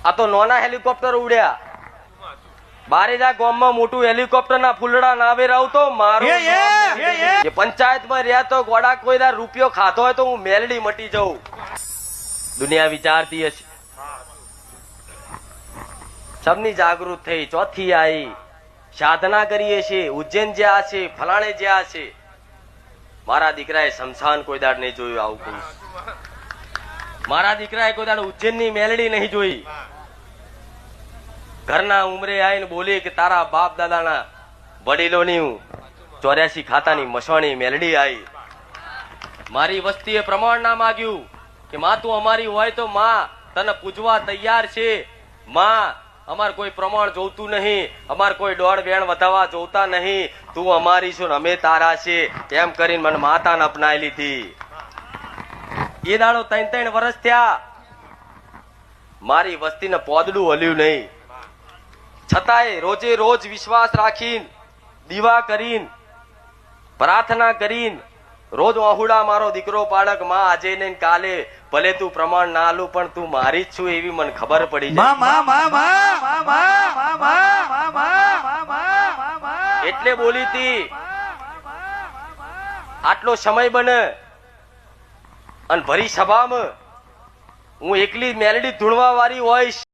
આ તો નાના હેલિકોપ્ટર ઉડ્યા બારેજા ગામમાં મોટું હેલિકોપ્ટર ના ફૂલડા નાવે રહું તો મારું પંચાયત માં રહ્યા તો ગોડા કોઈ દા રૂપિયો ખાધો હોય તો હું મેલડી મટી જાઉં. દુનિયા વિચારતી હશે સબની જાગૃત થઈ ચોથી આવી સાધના કરીએ છીએ ઉજ્જૈન જ્યાં છે ફલાણે જ્યાં છે. મારા દીકરાએ શમશાન કોઈ દાડ નહીં જોયું આવું કોઈ. મારા દીકરાએ કોઈ દાડ ઉજ્જૈન ની મેલડી નહીં જોઈ. ઘરના ઉમરે આવીને બોલી કે તારા બાપ દાદાના વડીલોની 84 ખાતાની મસવાણી મેલડી આવી. મારી વસ્તીએ પ્રમાણ ના માગ્યું કે માં તું અમારી હોય તો માં તને પૂજવા તૈયાર છે. માં અમાર કોઈ પ્રમાણ જોતું નહીં, અમાર કોઈ દોડ વેણ વધાવવા જોતા નહીં, તું અમારી છું અમે તારા છે એમ કરીને મને માતાને અપનાવી લીધી. એ દાડો 3 વર્ષ થયા મારી વસ્તીને પોદડું હલ્યું નહીં. છતાંય રોજે રોજ વિશ્વાસ રાખીને દીવા કરીને પ્રાર્થના કરીને રોજ આહુડા મારો દીકરો પાડક માં આજે ને કાલે ભલે તું પ્રમાણ ના આલું પણ તું મારી જ છું એવી મને ખબર પડી જાય. એટલે બોલી તી આટલો સમય બને અને ભરી સભામાં હું એકલી મેલડી ધૂણવા વાળી હોઈશ.